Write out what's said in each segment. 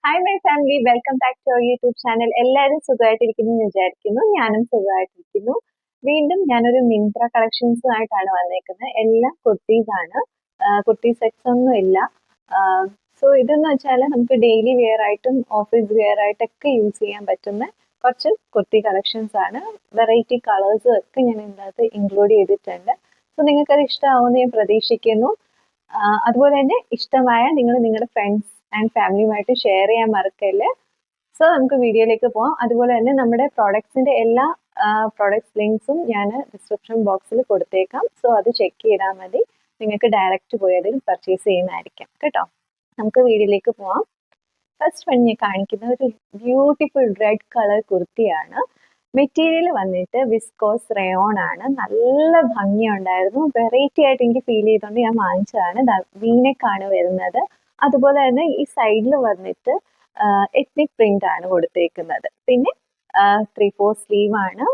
Hi my family, welcome back to our YouTube channel. എല്ലാവരും സുഖമായിട്ടിരിക്കുന്നു എന്ന് വിചാരിക്കുന്നു. ഞാനും സുഖമായിട്ടിരിക്കുന്നു. വീണ്ടും ഞാനൊരു മിന്ത്ര കളക്ഷൻസുമായിട്ടാണ് വന്നേക്കുന്നത്. എല്ലാം കുർത്തീസ് ആണ്. കുർത്തി സെറ്റ്സ് ഒന്നും ഇല്ല. സോ ഇതെന്ന് വെച്ചാൽ നമുക്ക് ഡെയിലി വെയർ ആയിട്ടും ഓഫീസ് വെയർ ആയിട്ടൊക്കെ യൂസ് ചെയ്യാൻ പറ്റുന്ന കുറച്ച് കുർത്തി കളക്ഷൻസ് ആണ്. വെറൈറ്റി കളേഴ്സും ഒക്കെ ഞാൻ ഇതിനകത്ത് ഇൻക്ലൂഡ് ചെയ്തിട്ടുണ്ട്. സോ നിങ്ങൾക്കത് ഇഷ്ടമാവുമെന്ന് ഞാൻ പ്രതീക്ഷിക്കുന്നു. അതുപോലെ തന്നെ ഇഷ്ടമായ നിങ്ങൾ നിങ്ങളുടെ ഫ്രണ്ട്സ് ആൻഡ് ഫാമിലിയുമായിട്ട് ഷെയർ ചെയ്യാൻ മറക്കല്ലേ. സോ നമുക്ക് വീഡിയോയിലേക്ക് പോവാം. അതുപോലെ തന്നെ നമ്മുടെ പ്രോഡക്ട്സിന്റെ എല്ലാ പ്രോഡക്ട്സ് ലിങ്ക്സും ഞാൻ ഡിസ്ക്രിപ്ഷൻ ബോക്സിൽ കൊടുത്തേക്കാം. സോ അത് ചെക്ക് ചെയ്താൽ മതി. നിങ്ങൾക്ക് ഡയറക്റ്റ് പോയി അതിൽ പർച്ചേസ് ചെയ്യുന്നതായിരിക്കും കേട്ടോ. നമുക്ക് വീഡിയോയിലേക്ക് പോവാം. ഫസ്റ്റ് വൺ ഞാൻ കാണിക്കുന്ന ഒരു ബ്യൂട്ടിഫുൾ റെഡ് കളർ കുർത്തിയാണ്. മെറ്റീരിയൽ വന്നിട്ട് വിസ്കോസ് റയോൺ ആണ്. നല്ല ഭംഗിയുണ്ടായിരുന്നു. വെറൈറ്റി ആയിട്ട് എനിക്ക് ഫീൽ ചെയ്തുകൊണ്ട് ഞാൻ വാങ്ങിച്ചതാണ്. വീനെക്കാണ് വരുന്നത്. അതുപോലെ തന്നെ ഈ സൈഡിൽ വന്നിട്ട് എത്നിക് പ്രിന്റ് ആണ് കൊടുത്തേക്കുന്നത്. പിന്നെ 3/4 സ്ലീവ് ആണ്.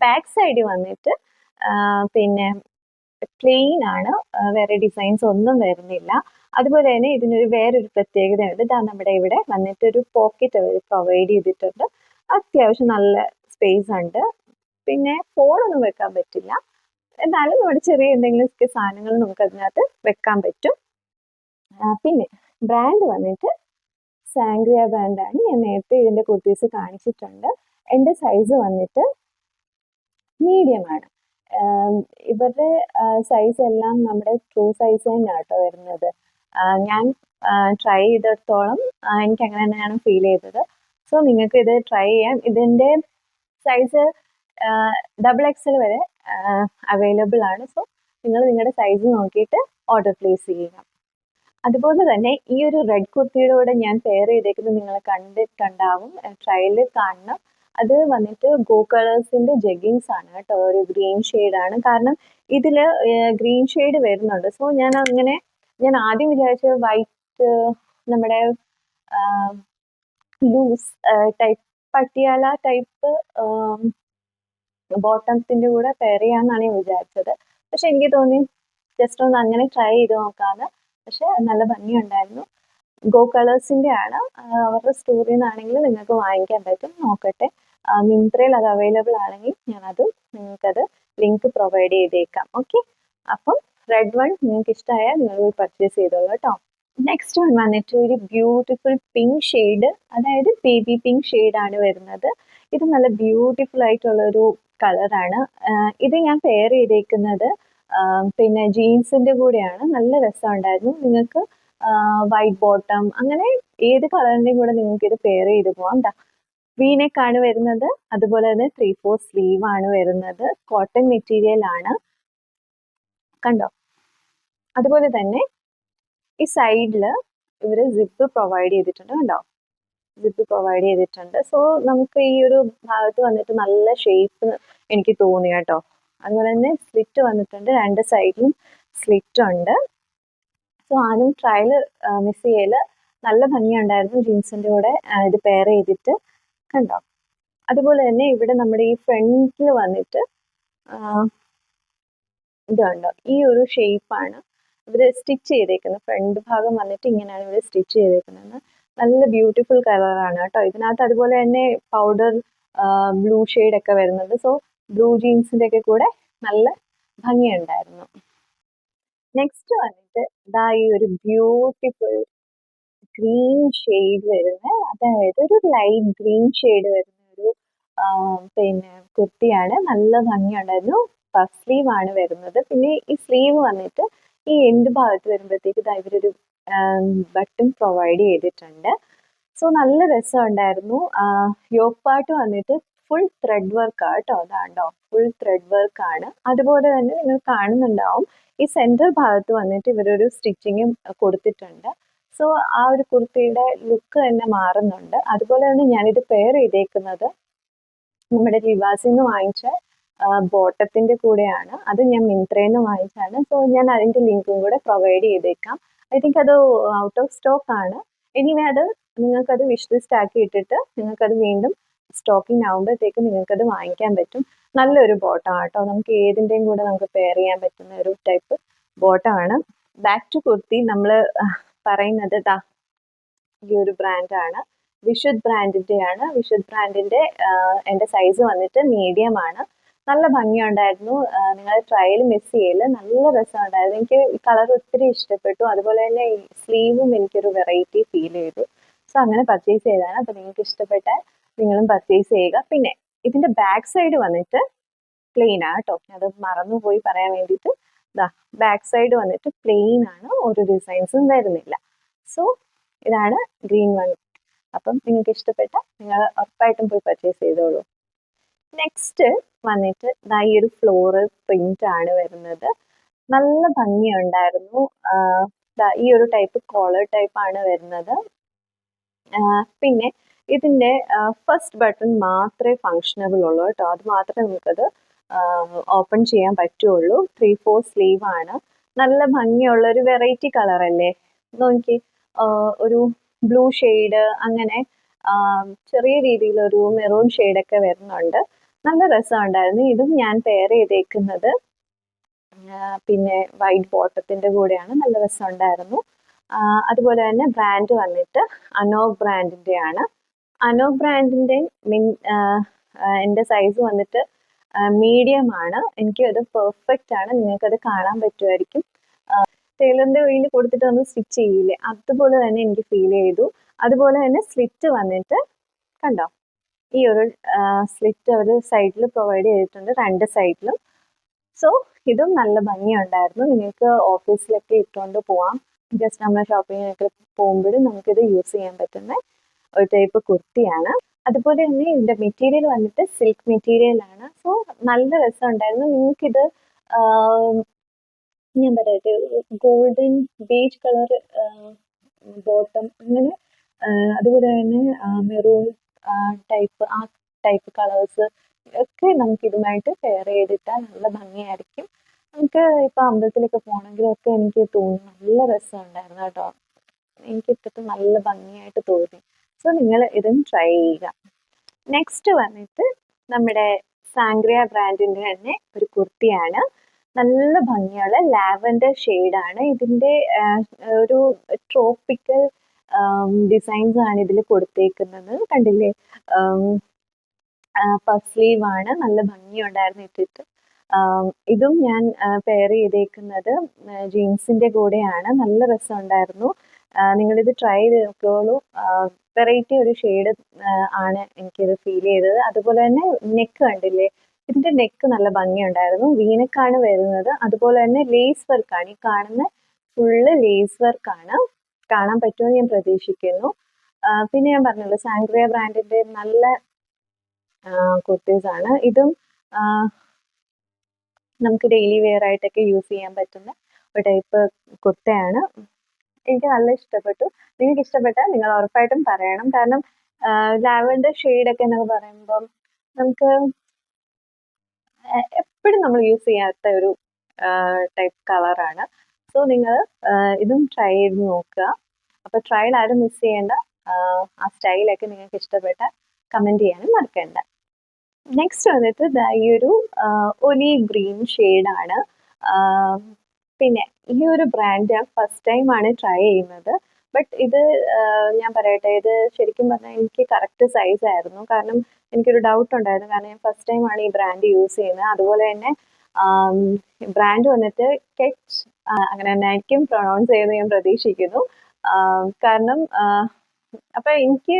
ബാക്ക് സൈഡ് വന്നിട്ട് പിന്നെ പ്ലെയിൻ ആണ്. വേറെ ഡിസൈൻസ് ഒന്നും വരുന്നില്ല. അതുപോലെ തന്നെ ഇതിനൊരു വേറൊരു പ്രത്യേകതയുണ്ട്. ഇതാ നമ്മുടെ ഇവിടെ വന്നിട്ട് ഒരു പോക്കറ്റ് അവർ പ്രൊവൈഡ് ചെയ്തിട്ടുണ്ട്. അത്യാവശ്യം നല്ല സ്പേസ് ഉണ്ട്. പിന്നെ ഫോണൊന്നും വെക്കാൻ പറ്റില്ല. എന്നാലും നമ്മുടെ ചെറിയ എന്തെങ്കിലും സാധനങ്ങൾ നമുക്ക് അതിനകത്ത് വെക്കാൻ പറ്റും. പിന്നെ ബ്രാൻഡ് വന്നിട്ട് സാംഗ്രിയ ബ്രാൻഡാണ്. ഞാൻ നേരത്തെ ഇതിന്റെ കുർത്തീസ് കാണിച്ചിട്ടുണ്ട്. എൻ്റെ സൈസ് വന്നിട്ട് മീഡിയം ആണ്. ഇവരുടെ സൈസ് എല്ലാം നമ്മുടെ ട്രൂ സൈസ് തന്നെയാണ് കേട്ടോ വരുന്നത്. ഞാൻ ട്രൈ ചെയ്തിടത്തോളം എനിക്ക് അങ്ങനെ തന്നെയാണ് ഫീൽ ചെയ്തത്. സോ നിങ്ങൾക്ക് ഇത് ട്രൈ ചെയ്യാം. ഇതിൻ്റെ സൈസ് XXL വരെ അവൈലബിൾ ആണ്. സോ നിങ്ങൾ നിങ്ങളുടെ സൈസ് നോക്കിയിട്ട് ഓർഡർ പ്ലേസ് ചെയ്യുക. അതുപോലെ തന്നെ ഈ ഒരു റെഡ് കുർത്തിയുടെ കൂടെ ഞാൻ പെയർ ചെയ്തേക്കുന്നത് നിങ്ങൾ കണ്ടിട്ടുണ്ടാവും. ട്രയൽ കാണണം. അത് വന്നിട്ട് ഗോ കളേഴ്സിന്റെ ജെഗിങ്സ് ആണ് കേട്ടോ. ഒരു ഗ്രീൻ ആണ്. കാരണം ഇതിൽ ഗ്രീൻ ഷെയ്ഡ് വരുന്നുണ്ട്. സോ ഞാൻ ആദ്യം വിചാരിച്ചത് വൈറ്റ് നമ്മുടെ ലൂസ് ടൈപ്പ് പട്ടിയാല ടൈപ്പ് ബോട്ടംസിന്റെ കൂടെ പെയർ ചെയ്യാന്നാണ് ഞാൻ വിചാരിച്ചത്. പക്ഷെ എനിക്ക് തോന്നി ജസ്റ്റ് ഒന്ന് അങ്ങനെ ട്രൈ ചെയ്ത് നോക്കാന്ന്. പക്ഷെ നല്ല ഭംഗിയുണ്ടായിരുന്നു. ഗോ കളേഴ്സിന്റെ ആണ്. അവരുടെ സ്റ്റോറിൽ നിന്നാണെങ്കിൽ നിങ്ങൾക്ക് വാങ്ങിക്കാൻ പറ്റും. നോക്കട്ടെ. മിന്ത്രയിൽ അത് അവൈലബിൾ ആണെങ്കിൽ ഞാനത് നിങ്ങൾക്കത് ലിങ്ക് പ്രൊവൈഡ് ചെയ്തേക്കാം. ഓക്കെ. അപ്പം റെഡ് വൺ നിങ്ങൾക്ക് ഇഷ്ടമായാൽ നിങ്ങൾ പർച്ചേസ് ചെയ്തോളൂ കേട്ടോ. നെക്സ്റ്റ് വൺ വന്നിട്ട് ഒരു ബ്യൂട്ടിഫുൾ പിങ്ക് ഷെയ്ഡ്, അതായത് ബേബി പിങ്ക് ഷെയ്ഡാണ് വരുന്നത്. ഇത് നല്ല ബ്യൂട്ടിഫുൾ ആയിട്ടുള്ള ഒരു കളറാണ്. ഇത് ഞാൻ പെയർ ചെയ്തേക്കുന്നത് പിന്നെ ജീൻസിന്റെ കൂടെയാണ്. നല്ല രസമുണ്ടായിരുന്നു. നിങ്ങൾക്ക് വൈറ്റ് ബോട്ടം അങ്ങനെ ഏത് കളറിന്റെയും കൂടെ നിങ്ങൾക്ക് ഇത് പെയർ ചെയ്ത് പോവാം. വീനെക്കാണ് വരുന്നത്. അതുപോലെ തന്നെ 3/4 സ്ലീവ് ആണ് വരുന്നത്. കോട്ടൺ മെറ്റീരിയൽ ആണ്. കണ്ടോ? അതുപോലെ തന്നെ ഈ സൈഡിൽ ഇവര് സിപ്പ് പ്രൊവൈഡ് ചെയ്തിട്ടുണ്ട്. കണ്ടോ? സിപ്പ് പ്രൊവൈഡ് ചെയ്തിട്ടുണ്ട്. സോ നമുക്ക് ഈ ഒരു ഭാഗത്ത് വന്നിട്ട് നല്ല ഷേപ്പ് എനിക്ക് തോന്നി കേട്ടോ. അതുപോലെ തന്നെ സ്ലിറ്റ് വന്നിട്ടുണ്ട്. രണ്ട് സൈഡിലും സ്ലിറ്റ് ഉണ്ട്. സോ ആരും ട്രയൽ മിസ് ചെയ്യല്. നല്ല ഭംഗിയുണ്ടായിരുന്നു ജീൻസിന്റെ കൂടെ ഇത് പെയർ ചെയ്തിട്ട്. കണ്ടോ? അതുപോലെ തന്നെ ഇവിടെ നമ്മുടെ ഈ ഫ്രണ്ടിൽ വന്നിട്ട് ഇതുണ്ടോ, ഈ ഒരു ഷേപ്പാണ് ഇവര് സ്റ്റിച്ച് ചെയ്തേക്കുന്നത്. ഫ്രണ്ട് ഭാഗം വന്നിട്ട് ഇങ്ങനെയാണ് ഇവര് സ്റ്റിച്ച് ചെയ്തേക്കുന്നത്. നല്ല ബ്യൂട്ടിഫുൾ കളറാണ് കേട്ടോ. ഇതിനകത്ത് അതുപോലെ തന്നെ പൗഡർ ബ്ലൂ ഷെയ്ഡ് ഒക്കെ വരുന്നുണ്ട്. സോ ബ്ലൂ ജീൻസിന്റെ ഒക്കെ കൂടെ നല്ല ഭംഗിയുണ്ടായിരുന്നു. നെക്സ്റ്റ് വന്നിട്ട് ഇതാ ഈ ഒരു ബ്യൂട്ടിഫുൾ ഗ്രീൻ ഷെയ്ഡ് വരുന്ന, അതായത് ഒരു ലൈറ്റ് ഗ്രീൻ ഷെയ്ഡ് വരുന്ന ഒരു പിന്നെ കുർത്തിയാണ്. നല്ല ഭംഗിയുണ്ടായിരുന്നു. പഫ് സ്ലീവ് ആണ് വരുന്നത്. പിന്നെ ഈ സ്ലീവ് വന്നിട്ട് ഈ എൻഡ് ഭാഗത്ത് വരുമ്പോഴത്തേക്ക് ഇവരൊരു ബട്ടൺ പ്രൊവൈഡ് ചെയ്തിട്ടുണ്ട്. സോ നല്ല രസമുണ്ടായിരുന്നു. യോക്ക് പാർട്ട് വന്നിട്ട് ഫുൾ ത്രെഡ് വർക്ക് ആണ് കേട്ടോ. അതാണ്ടോ, ഫുൾ ത്രെഡ് വർക്ക് ആണ്. അതുപോലെ തന്നെ നിങ്ങൾ കാണുന്നുണ്ടാവും ഈ സെൻട്രൽ ഭാഗത്ത് വന്നിട്ട് ഇവരൊരു സ്റ്റിച്ചിങ്ങും കൊടുത്തിട്ടുണ്ട്. സോ ആ ഒരു കുർത്തിയുടെ ലുക്ക് തന്നെ മാറുന്നുണ്ട്. അതുപോലെ തന്നെ ഞാനിത് പെയർ ചെയ്തേക്കുന്നത് നമ്മുടെ ലിവാസിൽ നിന്ന് വാങ്ങിച്ച ബോട്ടത്തിന്റെ കൂടെയാണ്. അത് ഞാൻ മിന്ത്രയിൽ നിന്ന് വാങ്ങിച്ചാണ്. സോ ഞാൻ അതിന്റെ ലിങ്കും കൂടെ പ്രൊവൈഡ് ചെയ്തേക്കാം. ഐ തിങ്ക് അത് ഔട്ട് ഓഫ് സ്റ്റോക്ക് ആണ്. എനിവേ അത് നിങ്ങൾക്കത് വിഷ് ലിസ്റ്റ് ആക്കി ഇട്ടിട്ട് നിങ്ങൾക്കത് വീണ്ടും സ്റ്റോക്കിംഗ് ആകുമ്പോഴത്തേക്ക് നിങ്ങൾക്കത് വാങ്ങിക്കാൻ പറ്റും. നല്ലൊരു ബോട്ടം ആട്ടോ. നമുക്ക് ഏതിൻ്റെയും കൂടെ നമുക്ക് പെയർ ചെയ്യാൻ പറ്റുന്ന ഒരു ടൈപ്പ് ബോട്ടമാണ്. ബാക്ക് ടു കുർത്തി നമ്മൾ പറയുന്നത് ഈ ഒരു ബ്രാൻഡാണ്. വിശുദ്ധ് ബ്രാൻഡിന്റെയാണ്. വിശുദ്ധ് ബ്രാൻഡിന്റെ എൻ്റെ സൈസ് വന്നിട്ട് മീഡിയം ആണ്. നല്ല ഭംഗിയുണ്ടായിരുന്നു. നിങ്ങൾ ട്രയൽ മിസ് ചെയ്യില്ല. നല്ല രസമുണ്ടായിരുന്നു. എനിക്ക് ഈ കളർ ഒത്തിരി ഇഷ്ടപ്പെട്ടു. അതുപോലെ തന്നെ ഈ സ്ലീവും എനിക്കൊരു വെറൈറ്റി ഫീൽ ചെയ്തു. സോ അങ്ങനെ പർച്ചേസ് ചെയ്തതാണ്. അപ്പോൾ നിങ്ങൾക്ക് ഇഷ്ടപ്പെട്ടാൽ നിങ്ങളും പർച്ചേസ് ചെയ്യുക. പിന്നെ ഇതിന്റെ ബാക്ക് സൈഡ് വന്നിട്ട് പ്ലെയിൻ ആണ് കേട്ടോ. അത് മറന്നുപോയി പറയാൻ വേണ്ടിയിട്ട്. ബാക്ക് സൈഡ് വന്നിട്ട് പ്ലെയിൻ ആണ്, ഒരു ഡിസൈൻസും വരുന്നില്ല. സോ ഇതാണ് ഗ്രീൻ വൺ. അപ്പം നിങ്ങൾക്ക് ഇഷ്ടപ്പെട്ട നിങ്ങൾ ഉറപ്പായിട്ടും പോയി പർച്ചേസ് ചെയ്തോളൂ. നെക്സ്റ്റ് വന്നിട്ട് ഈ ഒരു ഫ്ലോറൽ പ്രിന്റ് ആണ് വരുന്നത്. നല്ല ഭംഗിയുണ്ടായിരുന്നു. ഈ ഒരു ടൈപ്പ് കോളർ ടൈപ്പ് ആണ് വരുന്നത്. പിന്നെ ഇതിന്റെ ഫസ്റ്റ് ബട്ടൺ മാത്രമേ ഫങ്ഷനബിൾ ഉള്ളൂ കേട്ടോ. അത് മാത്രമേ നമുക്കത് ഓപ്പൺ ചെയ്യാൻ പറ്റുള്ളൂ. 3/4 സ്ലീവ് ആണ്. നല്ല ഭംഗിയുള്ള ഒരു വെറൈറ്റി കളർ അല്ലേ. നോക്കി, ഒരു ബ്ലൂ ഷെയ്ഡ്, അങ്ങനെ ചെറിയ രീതിയിലൊരു മെറൂൺ ഷെയ്ഡൊക്കെ വരുന്നുണ്ട്. നല്ല രസമുണ്ടായിരുന്നു. ഇതും ഞാൻ പെയർ ചെയ്തേക്കുന്നത് പിന്നെ വൈറ്റ് ബോട്ടത്തിന്റെ കൂടെയാണ്. നല്ല രസമുണ്ടായിരുന്നു. അതുപോലെ തന്നെ ബ്രാൻഡ് വന്നിട്ട് അനോക് ബ്രാൻഡിന്റെ ആണ്. അനോക് ബ്രാൻഡിന്റെ എൻ്റെ സൈസ് വന്നിട്ട് മീഡിയം ആണ്. എനിക്ക് അത് പെർഫെക്റ്റ് ആണ്. നിങ്ങൾക്കത് കാണാൻ പറ്റുമായിരിക്കും. ടൈലറിന്റെ കയ്യിൽ കൊടുത്തിട്ട് ഒന്ന് സ്റ്റിച്ച് ചെയ്യില്ലേ, അതുപോലെ തന്നെ എനിക്ക് ഫീൽ ചെയ്തു. അതുപോലെ തന്നെ സ്ലിറ്റ് വന്നിട്ട് കണ്ടോ, ഈ ഒരു സ്ലിറ്റ് അവർ സൈഡിൽ പ്രൊവൈഡ് ചെയ്തിട്ടുണ്ട്, രണ്ട് സൈഡിലും. സോ ഇതും നല്ല ഭംഗിയുണ്ടായിരുന്നു. നിങ്ങൾക്ക് ഓഫീസിലൊക്കെ ഇട്ടുകൊണ്ട് പോവാം. ജസ്റ്റ് നമ്മൾ ഷോപ്പിങ്ങിനൊക്കെ പോകുമ്പോഴും നമുക്കിത് യൂസ് ചെയ്യാൻ പറ്റുന്ന ഒരു ടൈപ്പ് കുർത്തിയാണ്. അതുപോലെ തന്നെ ഇതിന്റെ മെറ്റീരിയൽ വന്നിട്ട് സിൽക്ക് മെറ്റീരിയൽ ആണ്. സോ നല്ല രസമുണ്ടായിരുന്നു. നിങ്ങൾക്കിത് ഞാൻ പറയട്ടെ, ഗോൾഡൻ ബേജ് കളർ ബോട്ടം, അങ്ങനെ അതുപോലെ തന്നെ മെറൂൺ ടൈപ്പ്, ആ ടൈപ്പ് കളേഴ്സ് ഒക്കെ നമുക്ക് ഇതുമായിട്ട് പെയർ ചെയ്തിട്ടാൽ നല്ല ഭംഗിയായിരിക്കും. നമുക്ക് ഇപ്പൊ അമ്പലത്തിലൊക്കെ പോകണമെങ്കിലൊക്കെ എനിക്ക് തോന്നുന്നു നല്ല രസമുണ്ടായിരുന്നു കേട്ടോ. എനിക്കിട്ടിട്ട് നല്ല ഭംഗിയായിട്ട് തോന്നി. സോ നിങ്ങൾ ഇതും ട്രൈ ചെയ്യുക. നെക്സ്റ്റ് വന്നിട്ട് നമ്മുടെ സാംഗ്രിയ ബ്രാൻഡിന്റെ തന്നെ ഒരു കുർത്തിയാണ്. നല്ല ഭംഗിയുള്ള ലാവൻഡർ ഷെയ്ഡാണ്. ഇതിന്റെ ഒരു ട്രോപ്പിക്കൽ ഡിസൈൻസ് ആണ് ഇതിൽ കൊടുത്തേക്കുന്നത്. കണ്ടില്ലേ, പഫ് സ്ലീവ് ആണ്. നല്ല ഭംഗിയുണ്ടായിരുന്നു ഇട്ടിട്ട്. ഇതും ഞാൻ പെയർ ചെയ്തേക്കുന്നത് ജീൻസിന്റെ കൂടെയാണ്. നല്ല രസമുണ്ടായിരുന്നു. നിങ്ങളിത് ട്രൈ ചെയ്ത് നോക്കിയോളൂ. വെറൈറ്റി ഒരു ഷെയ്ഡ് ആണ് എനിക്കിത് ഫീൽ ചെയ്തത്. അതുപോലെ തന്നെ നെക്ക് കണ്ടില്ലേ, ഇതിന്റെ നെക്ക് നല്ല ഭംഗിയുണ്ടായിരുന്നു. വീനക്കാണ് വരുന്നത്. അതുപോലെ തന്നെ ലേസ് വർക്കാണ് ഈ കാണുന്ന, ഫുള്ള് ലേസ് വർക്കാണ്. കാണാൻ പറ്റുമെന്ന് ഞാൻ പ്രതീക്ഷിക്കുന്നു. പിന്നെ ഞാൻ പറഞ്ഞല്ലോ, സാംഗ്രിയ ബ്രാൻഡിന്റെ നല്ല കുർത്തീസ് ആണ്. ഇതും നമുക്ക് ഡെയിലി വെയർ ആയിട്ടൊക്കെ യൂസ് ചെയ്യാൻ പറ്റുന്ന ഒരു ടൈപ്പ് കുർത്തയാണ്. എനിക്ക് നല്ല ഇഷ്ടപ്പെട്ടു. നിങ്ങൾക്ക് ഇഷ്ടപ്പെട്ടാൽ നിങ്ങൾ ഉറപ്പായിട്ടും പറയണം. കാരണം ലാവൻഡർ ഷെയ്ഡൊക്കെ എന്നൊക്കെ പറയുമ്പം നമുക്ക് എപ്പോഴും നമ്മൾ യൂസ് ചെയ്യാത്ത ഒരു ടൈപ്പ് കളറാണ്. സോ നിങ്ങൾ ഇതും ട്രൈ ചെയ്ത് നോക്കുക. അപ്പോൾ ട്രയൽ ആരും മിസ് ചെയ്യേണ്ട. ആ സ്റ്റൈലൊക്കെ നിങ്ങൾക്ക് ഇഷ്ടപ്പെട്ടാൽ കമൻറ്റ് ചെയ്യാനും മറക്കണ്ട. നെക്സ്റ്റ് വന്നിട്ട് ഈ ഒരു ഒലീവ് ഗ്രീൻ ഷെയ്ഡാണ്. പിന്നെ ഈ ഒരു ബ്രാൻഡ് ഞാൻ ഫസ്റ്റ് ടൈം ആണ് ട്രൈ ചെയ്യുന്നത്. ബട്ട് ഇത് ഞാൻ പറയട്ടെ, ഇത് ശരിക്കും പറഞ്ഞാൽ എനിക്ക് കറക്റ്റ് സൈസ് ആയിരുന്നു. കാരണം എനിക്കൊരു ഡൗട്ട് ഉണ്ടായിരുന്നു. കാരണം ഞാൻ ഫസ്റ്റ് ടൈം ആണ് ഈ ബ്രാൻഡ് യൂസ് ചെയ്യുന്നത്. അതുപോലെ തന്നെ ബ്രാൻഡ് വന്നിട്ട് കെച്ച്, അങ്ങനെ തന്നെ ആയിരിക്കും പ്രൊണൗൺസ് ചെയ്യുന്നത് ഞാൻ പ്രതീക്ഷിക്കുന്നു. കാരണം അപ്പൊ എനിക്ക്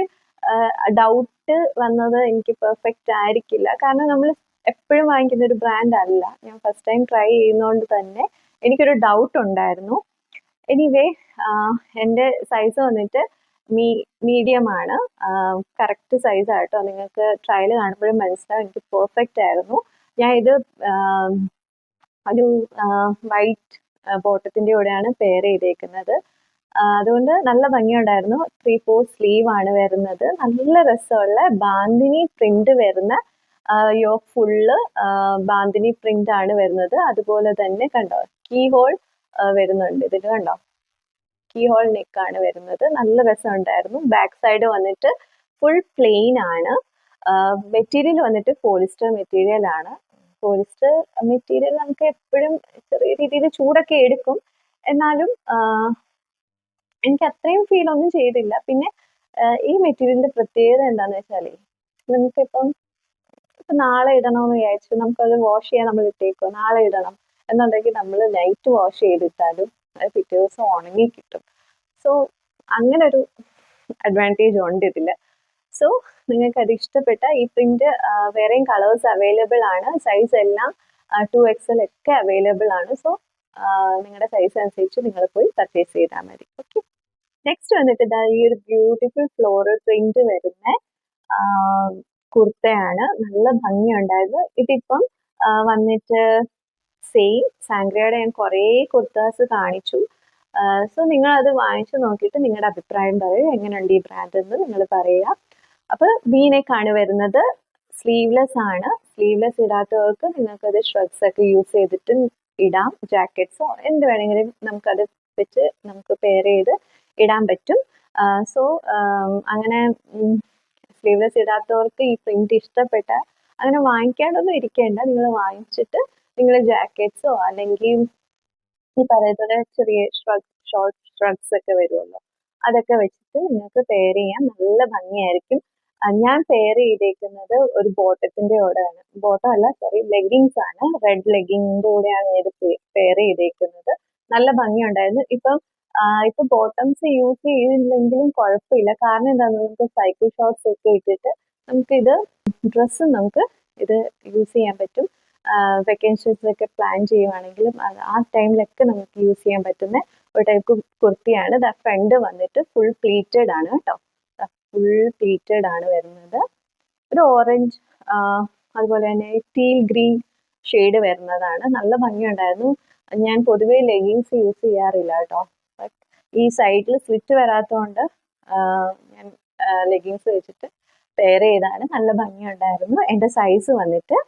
ഡൗട്ട് വന്നത് എനിക്ക് പെർഫെക്റ്റ് ആയിരിക്കില്ല. കാരണം നമ്മൾ എപ്പോഴും വാങ്ങിക്കുന്ന ഒരു ബ്രാൻഡ് അല്ല. ഞാൻ ഫസ്റ്റ് ടൈം ട്രൈ ചെയ്യുന്നതുകൊണ്ട് തന്നെ എനിക്കൊരു ഡൗട്ട് ഉണ്ടായിരുന്നു. എനിവേ എൻ്റെ സൈസ് വന്നിട്ട് മീഡിയം ആണ്. കറക്റ്റ് സൈസ് ആയിട്ടോ. നിങ്ങൾക്ക് ട്രയൽ കാണുമ്പോഴും മനസ്സിലാവും എനിക്ക് പെർഫെക്റ്റ് ആയിരുന്നു. ഞാൻ ഇത് ഒരു വൈറ്റ് ബോട്ടത്തിന്റെ കൂടെയാണ് പെയർ ചെയ്തേക്കുന്നത്. അതുകൊണ്ട് നല്ല ഭംഗിയുണ്ടായിരുന്നു. 3/4 സ്ലീവ് ആണ് വരുന്നത്. നല്ല രസമുള്ള ബാന്തിനി പ്രിന്റ് വരുന്ന യോക്ക് ഫുള്ള് ബാന്തിനി പ്രിന്റ് ആണ് വരുന്നത്. അതുപോലെ തന്നെ കണ്ടോ, കീ ഹോൾ വരുന്നുണ്ട് ഇതിൽ, കണ്ടോ, കീ ഹോൾ നെക്കാണ് വരുന്നത്. നല്ല രസമുണ്ടായിരുന്നു. ബാക്ക് സൈഡ് വന്നിട്ട് ഫുൾ പ്ലെയിൻ ആണ്. മെറ്റീരിയൽ വന്നിട്ട് പോളിസ്റ്റർ മെറ്റീരിയൽ ആണ്. പോളിസ്റ്റർ മെറ്റീരിയൽ നമുക്ക് എപ്പോഴും ചെറിയ രീതിയിൽ ചൂടൊക്കെ എടുക്കും. എന്നാലും എനിക്ക് അത്രയും ഫീൽ ഒന്നും ചെയ്തില്ല. പിന്നെ ഈ മെറ്റീരിയലിന്റെ പ്രത്യേകത എന്താന്ന് വെച്ചാലേ, നമുക്കിപ്പം ഇപ്പൊ നാളെ ഇടണമെന്ന് വിചാരിച്ചു നമുക്കത് വാഷ് ചെയ്യാൻ നമ്മൾ ഇട്ടേക്കോ, നാളെ ഇടണം എന്നുണ്ടെങ്കിൽ നമ്മൾ നൈറ്റ് വാഷ് ചെയ്തിട്ടാലും അത് പിറ്റേ ദിവസം ഉണങ്ങി കിട്ടും. സോ അങ്ങനെ ഒരു അഡ്വാൻറ്റേജ് ഉണ്ട് ഇതില്. സോ നിങ്ങൾക്ക് അത് ഇഷ്ടപ്പെട്ട ഈ പ്രിന്റ് വേറെയും കളേഴ്സ് അവൈലബിൾ ആണ്. സൈസ് എല്ലാം 2XL ഒക്കെ അവൈലബിൾ ആണ്. സോ നിങ്ങളുടെ സൈസ് അനുസരിച്ച് നിങ്ങൾ പോയി പർച്ചേസ് ചെയ്താൽ മതി. ഓക്കെ, നെക്സ്റ്റ് വന്നിട്ട് ഇതാ ഈ ഒരു ബ്യൂട്ടിഫുൾ ഫ്ലോറൽ പ്രിന്റ് വരുന്ന കുർത്തയാണ്. നല്ല ഭംഗിയുണ്ടായിരുന്നു. ഇതിപ്പം വന്നിട്ട് സെയിം സാൻഗ്രിയയുടെ ഞാൻ കുറേ കുർത്താസ് കാണിച്ചു. സോ നിങ്ങൾ അത് വാങ്ങിച്ചു നോക്കിയിട്ട് നിങ്ങളുടെ അഭിപ്രായം പറയൂ, എങ്ങനെയുണ്ട് ഈ ബ്രാൻഡ് എന്ന് നിങ്ങൾ പറയുക. അപ്പൊ V-neck ആണ് വരുന്നത്, സ്ലീവ്ലെസ് ആണ്. സ്ലീവ്ലെസ് ഇടാത്തവർക്ക് നിങ്ങൾക്കത് ഷ്രഗ്സ് ഒക്കെ യൂസ് ചെയ്തിട്ട് ഇടാം, ജാക്കറ്റ്സോ എന്ത് വേണമെങ്കിലും നമുക്കത് വെച്ച് നമുക്ക് പെയർ ചെയ്ത് ഇടാൻ പറ്റും. സോ അങ്ങനെ സ്ലീവ്ലെസ് ഇടാത്തവർക്ക് ഈ പ്രിന്റ് ഇഷ്ടപ്പെട്ട അങ്ങനെ വാങ്ങിക്കാണ്ടൊന്നും ഇരിക്കേണ്ട. നിങ്ങൾ വാങ്ങിച്ചിട്ട് നിങ്ങൾ ജാക്കറ്റ്സോ അല്ലെങ്കിൽ ഈ പറയുന്നത് ചെറിയ ഷോർട്ട് ഷ്രഗ്സ് ഒക്കെ വരുമല്ലോ, അതൊക്കെ വെച്ചിട്ട് നിങ്ങൾക്ക് പെയർ ചെയ്യാൻ നല്ല ഭംഗിയായിരിക്കും. ഞാൻ പെയർ ചെയ്തേക്കുന്നത് ഒരു ബോട്ടത്തിന്റെ കൂടെയാണ്, ബോട്ടം അല്ല സോറി ലെഗിങ്സ് ആണ്. റെഡ് ലെഗിങ്ങിന്റെ കൂടെയാണ് ഇത് പെയർ ചെയ്തേക്കുന്നത്. നല്ല ഭംഗിയുണ്ടായിരുന്നു. ഇപ്പൊ ബോട്ടംസ് യൂസ് ചെയ്തില്ലെങ്കിലും കുഴപ്പമില്ല. കാരണം എന്താണെന്ന് നമുക്ക് സൈക്കിൾ ഷോർട്സ് ഒക്കെ ഇട്ടിട്ട് നമുക്കിത് ഡ്രസ്സ് നമുക്ക് ഇത് യൂസ് ചെയ്യാൻ പറ്റും. വെക്കേഷൻസ് ഒക്കെ പ്ലാൻ ചെയ്യുവാണെങ്കിലും ആ ടൈമിലൊക്കെ നമുക്ക് യൂസ് ചെയ്യാൻ പറ്റുന്ന ഒരു ടൈപ്പ് കുർത്തിയാണ്. ഫ്രണ്ട് വന്നിട്ട് ഫുൾ പ്ലീറ്റഡ് ആണ് കേട്ടോ, ഫുൾ പ്ലീറ്റഡ് ആണ് വരുന്നത്. ഒരു ഓറഞ്ച് അതുപോലെ തന്നെ ടീൽ ഗ്രീൻ ഷെയ്ഡ് വരുന്നതാണ്. നല്ല ഭംഗിയുണ്ടായിരുന്നു. ഞാൻ പൊതുവേ ലെഗിങ്സ് യൂസ് ചെയ്യാറില്ല കേട്ടോ, ബട്ട് ഈ സൈഡിൽ സ്ലിറ്റ് വരാത്തതുകൊണ്ട് ഞാൻ ലെഗിങ്സ് വെച്ചിട്ട് പെയർ ചെയ്താണ്. നല്ല ഭംഗിയുണ്ടായിരുന്നു. എൻ്റെ സൈസ് വന്നിട്ട്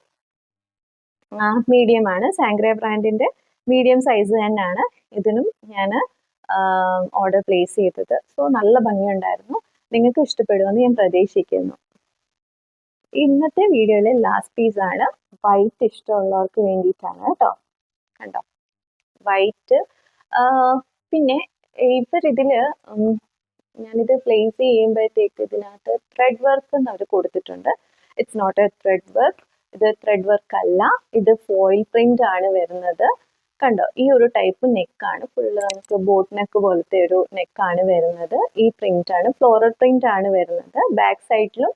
മീഡിയം ആണ്. സാൻഗ്രിയ ബ്രാൻഡിന്റെ മീഡിയം സൈസ് തന്നെയാണ് ഇതിനും ഞാൻ ഓർഡർ പ്ലേസ് ചെയ്തത്. സോ നല്ല ഭംഗിയുണ്ടായിരുന്നു. നിങ്ങൾക്ക് ഇഷ്ടപ്പെടുമെന്ന് ഞാൻ പ്രതീക്ഷിക്കുന്നു. ഇന്നത്തെ വീഡിയോയിലെ ലാസ്റ്റ് പീസ് ആണ്. വൈറ്റ് ഇഷ്ടമുള്ളവർക്ക് വേണ്ടിയിട്ടാണ് കേട്ടോ. കണ്ടോ, വൈറ്റ്. പിന്നെ ഇതില് ഞാനിത് പ്ലേസ് ചെയ്യുമ്പോഴത്തേക്ക് ഇതിനകത്ത് ത്രെഡ് വർക്ക് എന്ന് അവർ കൊടുത്തിട്ടുണ്ട്. It's not a thread work, ഇത് ത്രെഡ് വർക്ക് അല്ല, ഇത് ഫോയിൽ പ്രിന്റ് ആണ് വരുന്നത്. കണ്ടോ, ഈ ഒരു ടൈപ്പ് നെക്കാണ്, ഫുള്ള് നമുക്ക് ബോട്ട് നെക്ക് പോലത്തെ ഒരു നെക്കാണ് വരുന്നത്. ഈ പ്രിന്റ് ആണ്, ഫ്ലോറൽ പ്രിന്റ് ആണ് വരുന്നത്. ബാക്ക് സൈഡിലും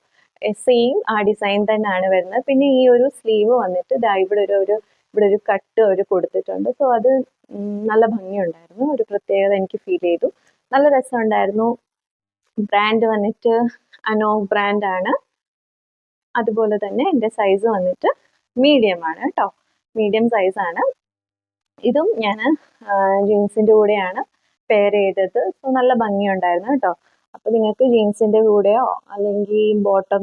സെയിം ആ ഡിസൈൻ തന്നെയാണ് വരുന്നത്. പിന്നെ ഈ ഒരു സ്ലീവ് വന്നിട്ട് ഇവിടെ ഒരു കട്ട് അവർ കൊടുത്തിട്ടുണ്ട്. സോ അത് നല്ല ഭംഗിയുണ്ടായിരുന്നു. ഒരു പ്രത്യേകത എനിക്ക് ഫീൽ ചെയ്തു. നല്ല രസമുണ്ടായിരുന്നു. ബ്രാൻഡ് വന്നിട്ട് അനോക് ബ്രാൻഡ് ആണ്. അതുപോലെ തന്നെ എൻ്റെ സൈസ് വന്നിട്ട് മീഡിയം ആണ് കേട്ടോ, മീഡിയം സൈസ് ആണ്. ഇതും ഞാൻ ജീൻസിന്റെ കൂടെയാണ് പെയർ ചെയ്തത്. സോ നല്ല ഭംഗിയുണ്ടായിരുന്നു കേട്ടോ. അപ്പൊ നിങ്ങൾക്ക് ജീൻസിന്റെ കൂടെയോ അല്ലെങ്കിൽ ബോട്ടം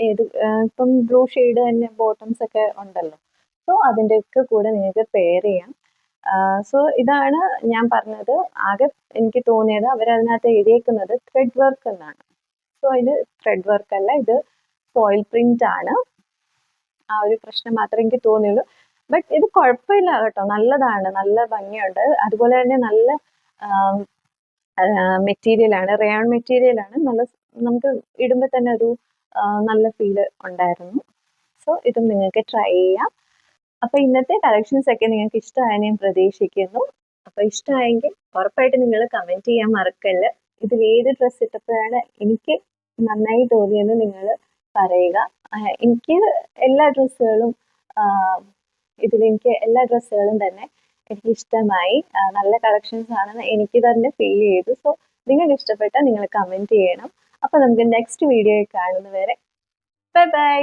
ഇപ്പം ബ്ലൂ ഷെയ്ഡ് തന്നെ ബോട്ടംസ് ഒക്കെ ഉണ്ടല്ലോ, സോ അതിൻ്റെയൊക്കെ കൂടെ നിങ്ങൾക്ക് പെയർ ചെയ്യാം. സോ ഇതാണ് ഞാൻ പറഞ്ഞത്. ആകെ എനിക്ക് തോന്നിയത് അവരതിനകത്ത് എഴുതിയേക്കുന്നത് ത്രെഡ് വർക്ക് എന്നാണ്. സോ ഇത് ത്രെഡ് വർക്ക് അല്ല, ഇത് ഫോയിൽ പ്രിന്റ് ആണ്. ആ ഒരു പ്രശ്നം മാത്രമേ എനിക്ക് തോന്നിയുള്ളൂ. ബട്ട് ഇത് കുഴപ്പമില്ല കേട്ടോ, നല്ലതാണ്, നല്ല ഭംഗിയുണ്ട്. അതുപോലെ തന്നെ നല്ല മെറ്റീരിയൽ ആണ്, റയോൺ മെറ്റീരിയൽ ആണ്. നല്ല നമുക്ക് ഇടുമ്പോൾ തന്നെ ഒരു നല്ല ഫീല് ഉണ്ടായിരുന്നു. സോ ഇതും നിങ്ങൾക്ക് ട്രൈ ചെയ്യാം. അപ്പൊ ഇന്നത്തെ കളക്ഷൻസ് ഒക്കെ നിങ്ങൾക്ക് ഇഷ്ടമായെന്ന് ഞാൻ പ്രതീക്ഷിക്കുന്നു. അപ്പൊ ഇഷ്ടമായെങ്കിൽ ഉറപ്പായിട്ട് നിങ്ങൾ കമന്റ് ചെയ്യാൻ മറക്കല്ല. ഇതിൽ ഏത് ഡ്രസ്സ് ഇട്ടപ്പോഴാണ് എനിക്ക് നന്നായി തോന്നിയെന്ന് നിങ്ങൾ പറയുക. എനിക്ക് എല്ലാ ഡ്രസ്സുകളും എല്ലാ ഡ്രസ്സുകളും തന്നെ എനിക്ക് ഇഷ്ടമായി. നല്ല കളക്ഷൻസ് ആണെന്ന് എനിക്ക് തന്നെ ഫീൽ ചെയ്തു. സോ നിങ്ങൾക്ക് ഇഷ്ടപ്പെട്ടാൽ നിങ്ങൾ കമന്റ് ചെയ്യണം. അപ്പൊ നമുക്ക് നെക്സ്റ്റ് വീഡിയോയിൽ കാണുന്നവരെ ബൈ ബൈ.